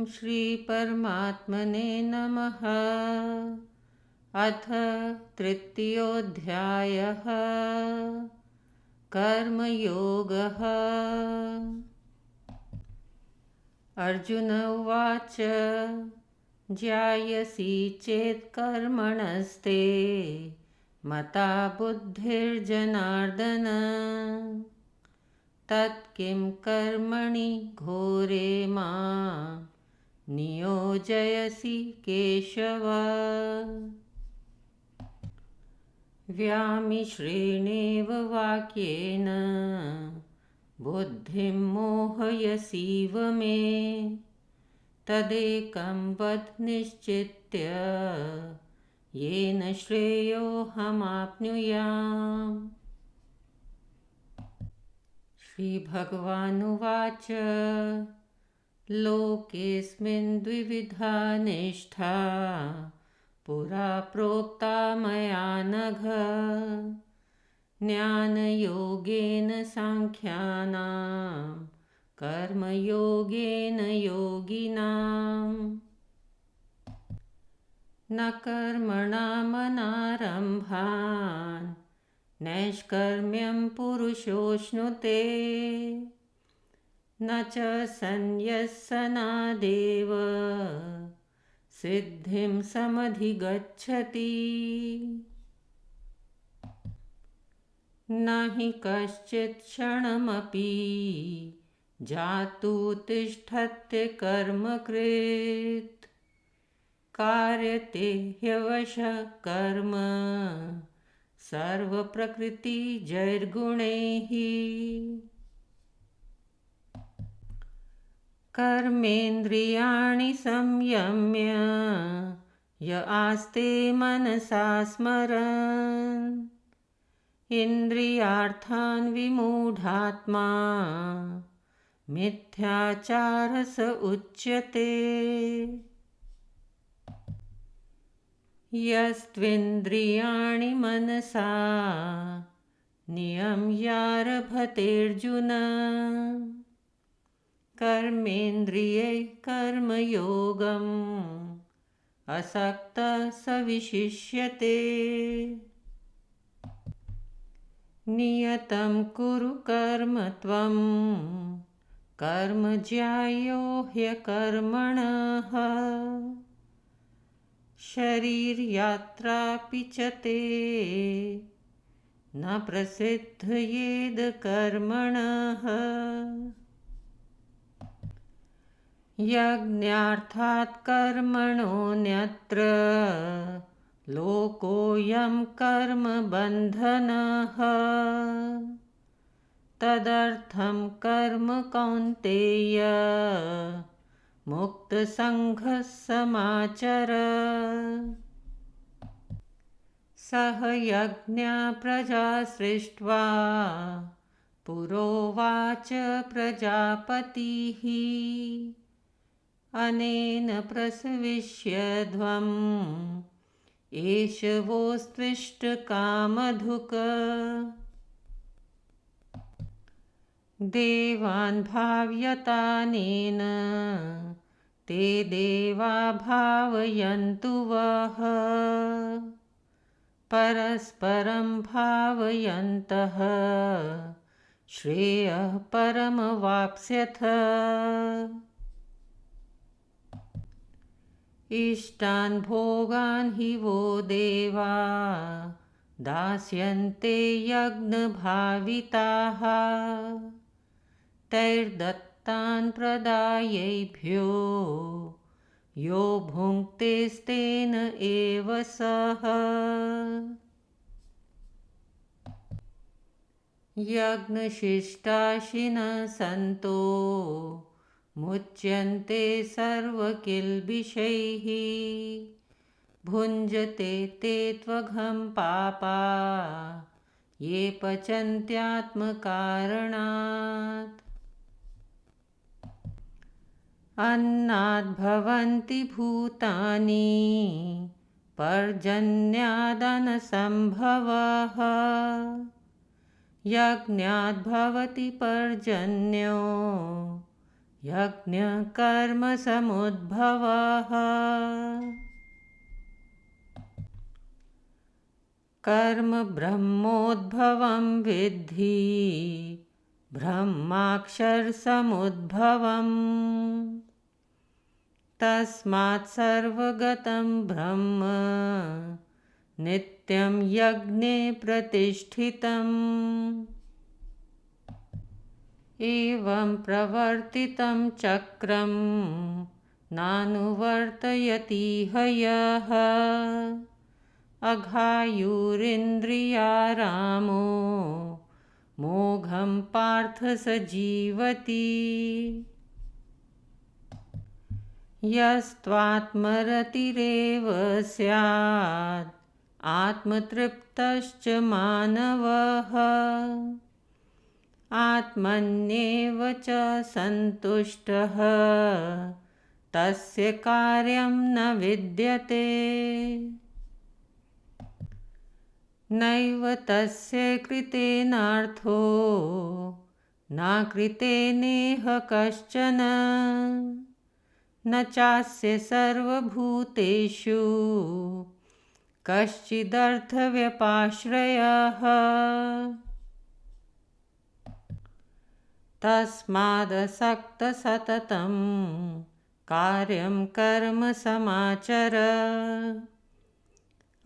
श्रीपरमात्मने नमः। अथ तृतीयोऽध्यायः। कर्मयोगः। अर्जुन उवाच ज्ञायसि चेत् कर्मणस्ते मता बुद्धिर्जनार्दन तत्किं कर्मणि घोरे मां नियोजयसि केशव। व्यामिश्रेणेव वाक्येन बुद्धिं मोहयसीव मे तदेकं वद निश्चित्य येन श्रेयोऽहमाप्नुयाम्। श्रीभगवानुवाच लोकेऽस्मिन् द्विविधा निष्ठा पुरा प्रोक्ता मया नघ। ज्ञानयोगेन साङ्ख्यानां कर्मयोगेन योगिनाम्। न कर्मणामनारम्भान् नैष्कर्म्यं पुरुषोऽश्नुते न च सन्न्यस्सनादेव सिद्धिं समधिगच्छति। न हि कश्चित् क्षणमपि जातु तिष्ठत्य कर्मकृत् कार्यते ह्यवशः कर्म सर्वप्रकृतिजैर्गुणैः। कर्मेन्द्रियाणि संयम्य य आस्ते मनसा स्मरन् इन्द्रियार्थान् विमूढात्मा मिथ्याचारः स उच्यते। यस्त्विन्द्रियाणि मनसा नियम्यारभतेऽर्जुन कर्मेन्द्रियैः कर्मयोगम् असक्तः स विशिष्यते। नियतं कुरु कर्म त्वं कर्म ज्यायो ह्यकर्मणः शरीरयात्रापि च ते न प्रसिद्धयेद कर्मणः। यज्ञार्थात् कर्मणोऽन्यत्र लोकोऽयं कर्मबन्धनः तदर्थं कर्म कौन्तेय मुक्तसङ्गः समाचर। सह यज्ञा प्रजा सृष्ट्वा पुरोवाच प्रजापतिः अनेन प्रसविष्यध्वम् एष वोस्त्विष्टकामधुक्। देवान् भावयतानेन ते देवा भावयन्तु वः परस्परं भावयन्तः श्रेयः परमवाप्स्यथ। इष्टान् भोगान् हि वो देवा दास्यन्ते यज्ञभाविताः तैर्दत्तान् प्रदायैभ्यो यो भुङ्क्तेस्तेन एव सः। यज्ञशिष्टाशिनः सन्तो मुच्यन्ते सर्वकिल्बिषैः भुञ्जते ते त्वघं पापा ये पचन्त्यात्मकारणात्। अन्नाद्भवन्ति भूतानि पर्जन्यादनसम्भवः यज्ञाद्भवति पर्जन्यो यज्ञकर्मसमुद्भवः कर्म ब्रह्मोद्भवं विद्धि ब्रह्माक्षरसमुद्भवम् तस्मात् सर्वगतं ब्रह्म नित्यं यज्ञे प्रतिष्ठितम् एवं प्रवर्तितं चक्रं नानुवर्तयतीह यः अघायुरिन्द्रियारामो मोघं पार्थ स जीवति यस्त्वात्मरतिरेव स्यात् आत्मतृप्तश्च मानवः आत्मन्येव च सन्तुष्टः तस्य कार्यं न विद्यते नैव तस्य कृतेनार्थो न कृतेनेह कश्चन न चास्य सर्वभूतेषु कश्चिदर्थव्यपाश्रयः तस्मादसक्तसततं कार्यं कर्म समाचर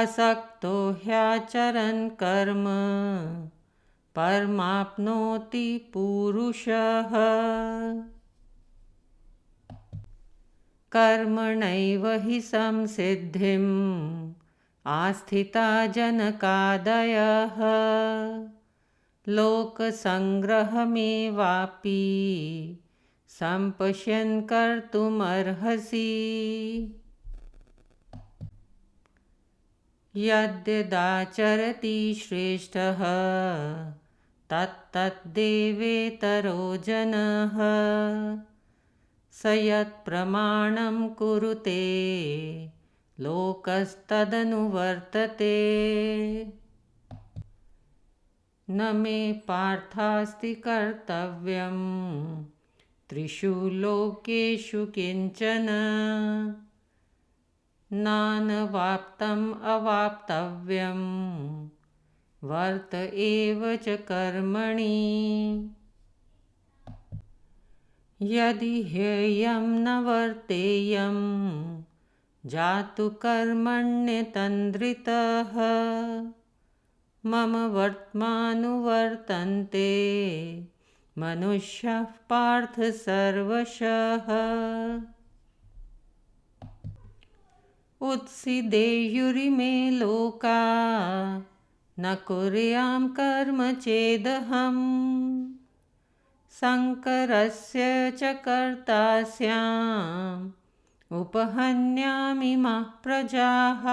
असक्तो ह्याचरन् कर्म परमाप्नोति पुरुषः कर्मणैव हि संसिद्धिम् आस्थिता जनकादयः लोकसङ्ग्रहमेवापि सम्पश्यन् कर्तुमर्हसि यद्यदाचरति श्रेष्ठः तत्तद्देवेतरो जनः स यत्प्रमाणं कुरुते लोकस्तदनुवर्तते न मे पार्थास्ति कर्तव्यं त्रिषु लोकेषु किंचन नानवाप्तम् अवाप्तव्यं वर्त एव च कर्मणि यदि ह्येयं न वर्तेयं जातु कर्मण्यतन्द्रितः मम वर्त्मानुवर्तन्ते मनुष्याः पार्थ सर्वशः उत्सीदेयुरिमे लोका न कुर्यां कर्म चेदहम् शङ्करस्य च कर्ता स्याम् उपहन्यामिमाः प्रजाः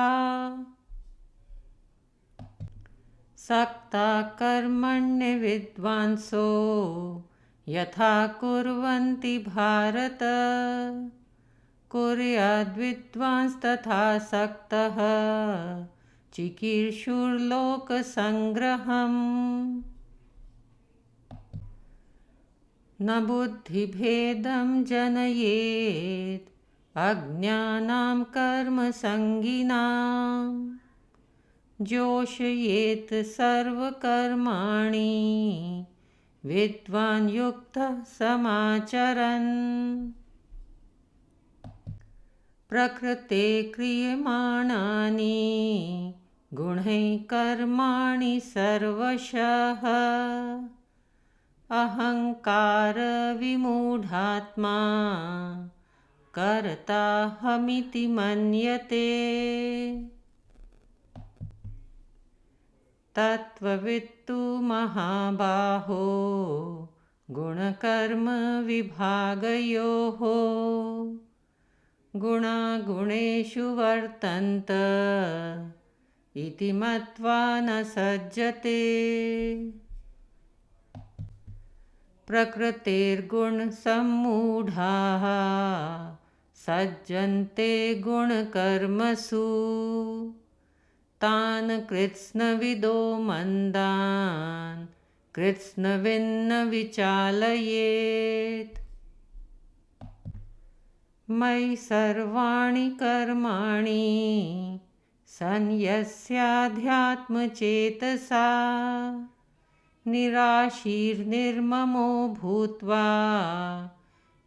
सक्ता कर्मण्यविद्वांसो यथा कुर्वन्ति भारत कुर्याद्विद्वांस्तथा सक्तः चिकीर्षुर्लोकसङ्ग्रहम् न बुद्धिभेदं जनयेत् अज्ञानां कर्मसङ्गिनां जोषयेत् सर्वकर्माणि विद्वान् युक्तः समाचरन् प्रकृते क्रियमाणानि गुणैः कर्माणि सर्वशः अहङ्कारविमूढात्मा कर्ताहमिति मन्यते तत्त्ववित्तु महाबाहो गुणकर्मविभागयोः गुणागुणेषु वर्तन्त इति मत्वा न सज्जते प्रकृतेर्गुणसम्मूढाः सज्जन्ते गुणकर्मसु तान् कृत्स्नविदो मन्दान् कृत्स्नविन्न विचालयेत् मयि सर्वाणि कर्माणि सन्न्यस्याध्यात्मचेतसा निराशीर्निर्ममो भूत्वा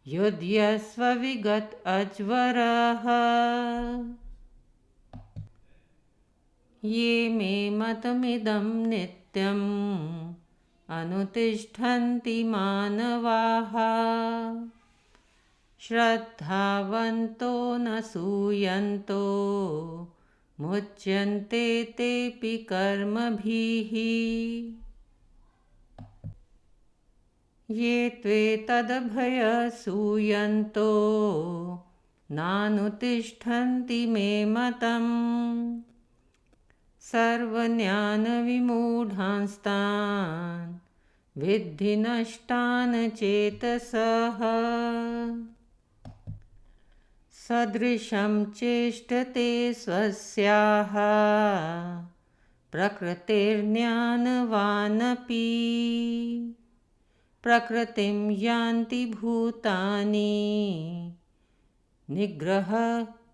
युध्यस्व विगत अज्वरः। ये मे मतमिदं नित्यम् अनुतिष्ठन्ति मानवाः श्रद्धावन्तो न सूयन्तो मुच्यन्ते तेऽपि कर्मभिः। ये त्वेतदभयसूयन्तो नानुतिष्ठन्ति मे मतम् सर्वज्ञानविमूढांस्तान् विद्धि नष्टान् चेतसः। सदृशं चेष्टते स्वस्याः प्रकृतिर्ज्ञानवानपि प्रकृतिं यान्ति भूतानि निग्रह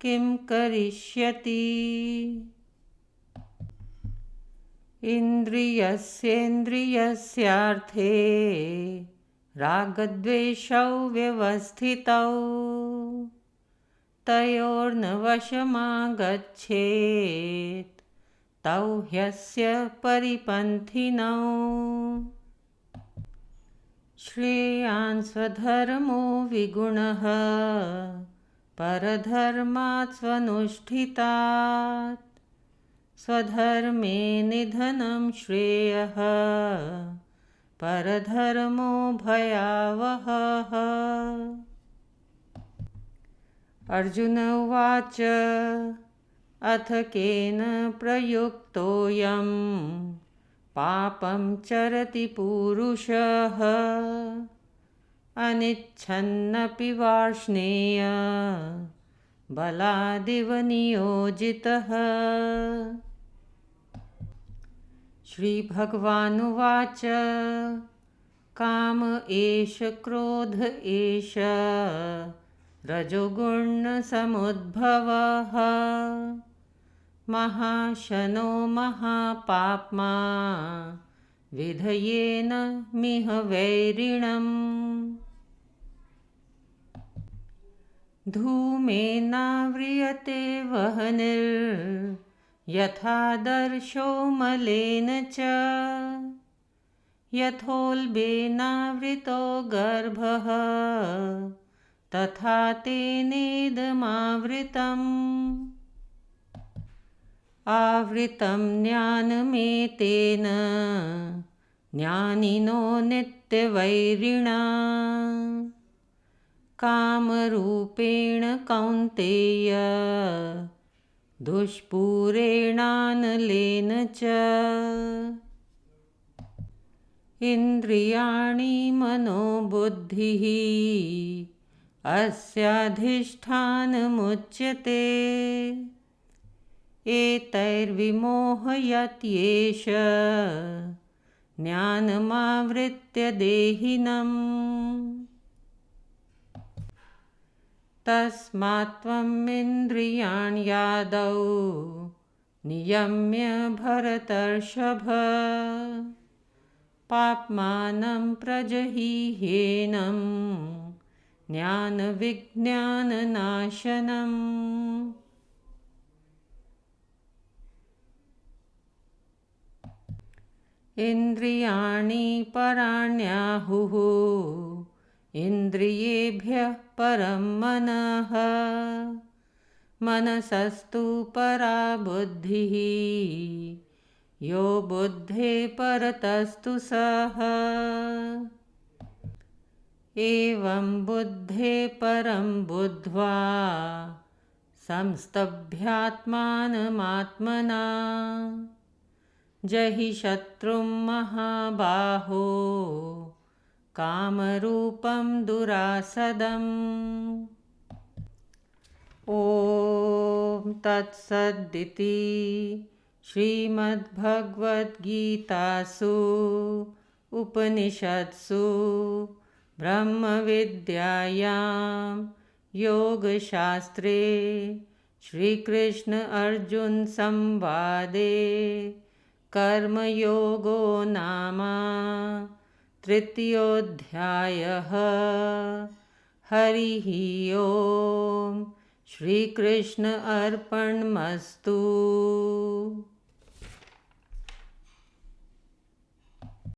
किं करिष्यति। इन्द्रियस्येन्द्रियस्यार्थे रागद्वेषौ व्यवस्थितौ तयोर्न वशमागच्छेत् तौ ह्यस्य परिपन्थिनौ। श्रेयान् स्वधर्मो विगुणः परधर्मात् स्वनुष्ठितात् स्वधर्मे निधनं श्रेयः परधर्मो भयावहः। अर्जुन उवाच अथ केन प्रयुक्तोऽयं पापं चरति पूरुषः अनिच्छन्नपि वार्ष्णेय बलादिव नियोजितः। श्रीभगवानुवाच काम एष क्रोध एष रजोगुणसमुद्भवः महाशनो महापाप्मा विधयेन मिह वैरिणम्। धूमेनाव्रियते वह्निर्यथादर्शो मलेन च यथोल्बेनावृतो गर्भः तथा तेनेदमावृतम्। आवृतं ज्ञानमेतेन ज्ञानिनो नित्यवैरिणा कामरूपेण कौन्तेय दुष्पूरेणानलेन च। इन्द्रियाणि मनोबुद्धिः अस्याधिष्ठानमुच्यते एतैर्विमोहयत्येष ज्ञानमावृत्य देहिनम्। तस्मात् त्वम् इन्द्रियाण्यादौ नियम्य भरतर्षभ पाप्मानं प्रजहीह्येनं ज्ञानविज्ञाननाशनम्। इन्द्रियाणि पराण्याहुः इन्द्रियेभ्यः परं मनः मनसस्तु परा बुद्धिः यो बुद्धे परतस्तु सः। एवं बुद्धे परं बुद्ध्वा संस्तभ्यात्मानमात्मना जहि शत्रुं महाबाहो कामरूपं दुरासदम्। ॐ तत्सदिति श्रीमद्भगवद्गीतासु उपनिषत्सु ब्रह्मविद्यायां योगशास्त्रे श्रीकृष्ण अर्जुन संवादे कर्मयोगो नाम तृतीयोऽध्यायः। हरिः ओम्। श्रीकृष्ण अर्पणमस्तु।